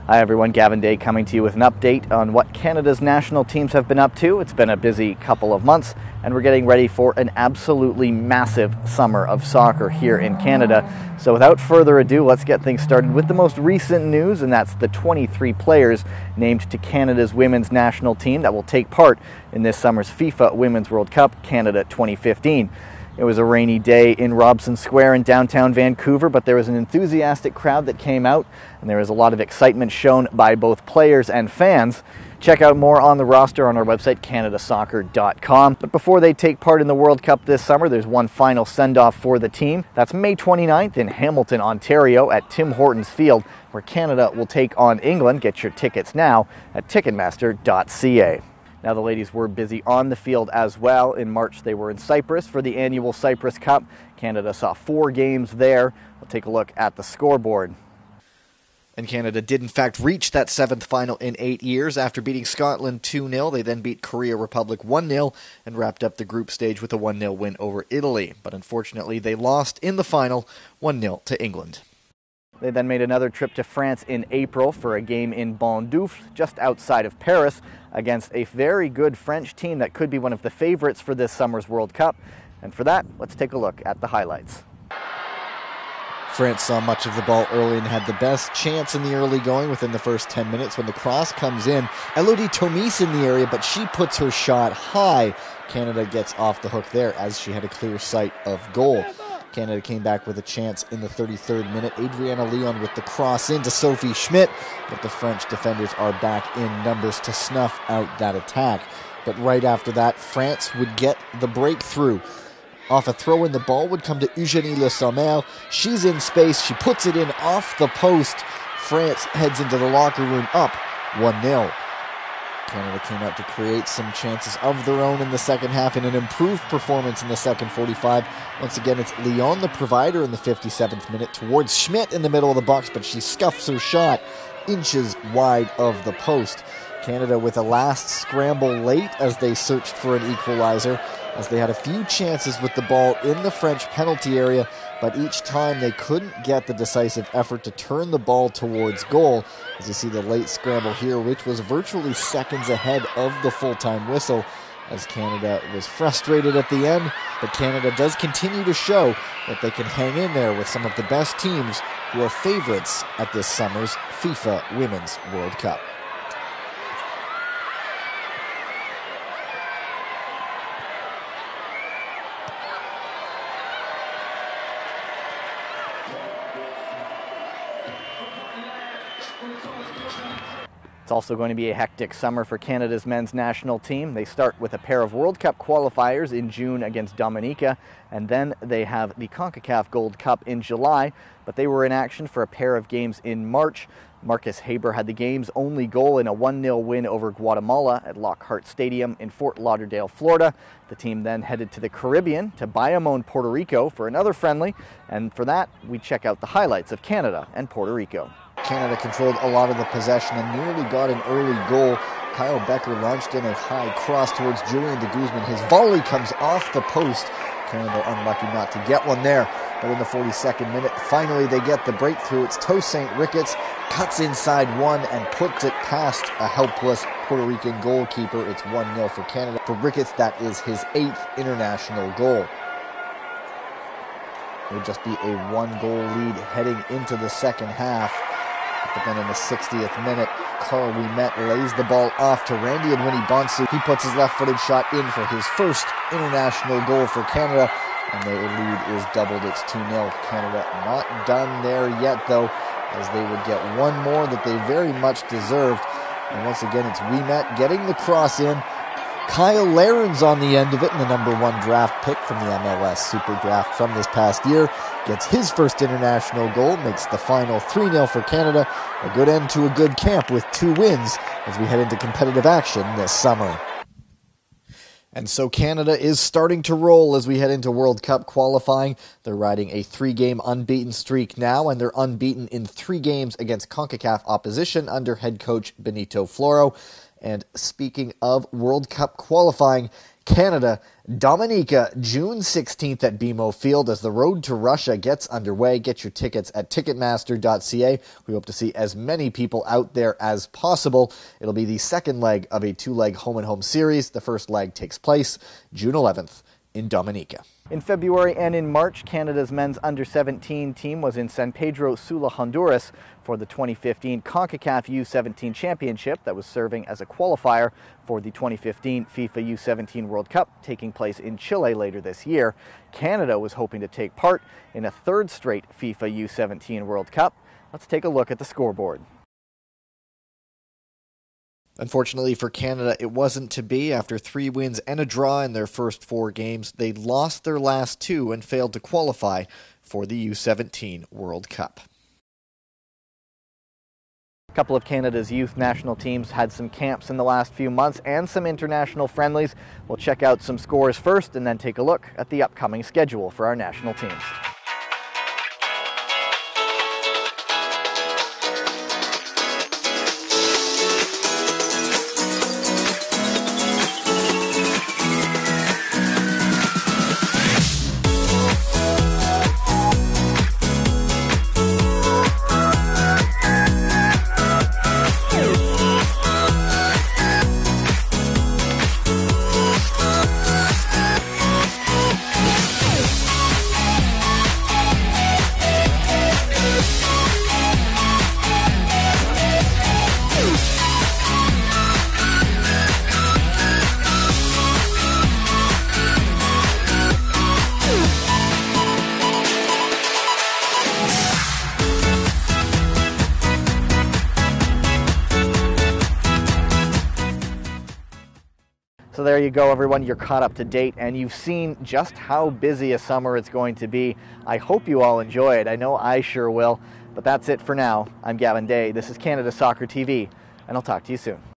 Hi everyone, Gavin Day coming to you with an update on what Canada's national teams have been up to. It's been a busy couple of months and we're getting ready for an absolutely massive summer of soccer here in Canada. So without further ado, let's get things started with the most recent news, and that's the 23 players named to Canada's women's national team that will take part in this summer's FIFA Women's World Cup Canada 2015. It was a rainy day in Robson Square in downtown Vancouver, but there was an enthusiastic crowd that came out, and there was a lot of excitement shown by both players and fans. Check out more on the roster on our website, canadasoccer.com. But before they take part in the World Cup this summer, there's one final send-off for the team. That's May 29th in Hamilton, Ontario at Tim Hortons Field, where Canada will take on England. Get your tickets now at ticketmaster.ca. Now, the ladies were busy on the field as well. In March, they were in Cyprus for the annual Cyprus Cup. Canada saw 4 games there. We'll take a look at the scoreboard. And Canada did, in fact, reach that 7th final in 8 years. After beating Scotland 2-0, they then beat Korea Republic 1-0 and wrapped up the group stage with a 1-0 win over Italy. But unfortunately, they lost in the final 1-0 to England. They then made another trip to France in April for a game in Bondoufle, just outside of Paris, against a very good French team that could be one of the favorites for this summer's World Cup. And for that, let's take a look at the highlights. France saw much of the ball early and had the best chance in the early going within the first 10 minutes when the cross comes in. Elodie Tomis in the area, but she puts her shot high. Canada gets off the hook there as she had a clear sight of goal. Canada came back with a chance in the 33rd minute. Adriana Leon with the cross into Sophie Schmidt, but the French defenders are back in numbers to snuff out that attack. But right after that, France would get the breakthrough. Off a throw in, the ball would come to Eugénie Le Sommer. She's in space. She puts it in off the post. France heads into the locker room up 1-0. Canada came out to create some chances of their own in the second half in an improved performance in the second 45. Once again, it's Leon, the provider, in the 57th minute towards Schmidt in the middle of the box, but she scuffs her shot inches wide of the post. Canada with a last scramble late as they searched for an equalizer, as they had a few chances with the ball in the French penalty area, but each time they couldn't get the decisive effort to turn the ball towards goal. As you see the late scramble here, which was virtually seconds ahead of the full-time whistle, as Canada was frustrated at the end, but Canada does continue to show that they can hang in there with some of the best teams who are favorites at this summer's FIFA Women's World Cup. It's also going to be a hectic summer for Canada's men's national team. They start with a pair of World Cup qualifiers in June against Dominica, and then they have the CONCACAF Gold Cup in July, but they were in action for a pair of games in March. Marcus Haber had the game's only goal in a 1-0 win over Guatemala at Lockhart Stadium in Fort Lauderdale, Florida. The team then headed to the Caribbean, to Bayamon, Puerto Rico for another friendly, and for that, we check out the highlights of Canada and Puerto Rico. Canada controlled a lot of the possession and nearly got an early goal. Kyle Becker launched in a high cross towards Julian de Guzman. His volley comes off the post. Canada unlucky not to get one there. But in the 42nd minute, finally they get the breakthrough. It's Tosaint Ricketts, cuts inside one and puts it past a helpless Puerto Rican goalkeeper. It's 1-0 for Canada. For Ricketts, that is his 8th international goal. It would just be a 1-goal lead heading into the second half. But then in the 60th minute, Carl Ouimet lays the ball off to Randy and Winnie Bonsu. He puts his left-footed shot in for his first international goal for Canada, and the lead is doubled. It's 2-0. Canada not done there yet, though, as they would get one more that they very much deserved. And once again, it's Ouimet getting the cross in. Kyle Laren's on the end of it, and the #1 draft pick from the MLS Super Draft from this past year gets his first international goal, makes the final 3-0 for Canada. A good end to a good camp with 2 wins as we head into competitive action this summer. And so Canada is starting to roll as we head into World Cup qualifying. They're riding a 3-game unbeaten streak now, and they're unbeaten in 3 games against CONCACAF opposition under head coach Benito Floro. And speaking of World Cup qualifying, Canada, Dominica, June 16th at BMO Field as the road to Russia gets underway. Get your tickets at ticketmaster.ca. We hope to see as many people out there as possible. It'll be the second leg of a two-leg home-and-home series. The first leg takes place June 11th in Dominica. In February and in March, Canada's men's under-17 team was in San Pedro Sula, Honduras for the 2015 CONCACAF U17 Championship that was serving as a qualifier for the 2015 FIFA U17 World Cup taking place in Chile later this year. Canada was hoping to take part in a third straight FIFA U17 World Cup. Let's take a look at the scoreboard. Unfortunately for Canada, it wasn't to be. After 3 wins and a draw in their first 4 games, they lost their last 2 and failed to qualify for the U17 World Cup. A couple of Canada's youth national teams had some camps in the last few months and some international friendlies. We'll check out some scores first and then take a look at the upcoming schedule for our national teams. So there you go, everyone. You're caught up to date and you've seen just how busy a summer it's going to be. I hope you all enjoy it. I know I sure will. But that's it for now. I'm Gavin Day. This is Canada Soccer TV, and I'll talk to you soon.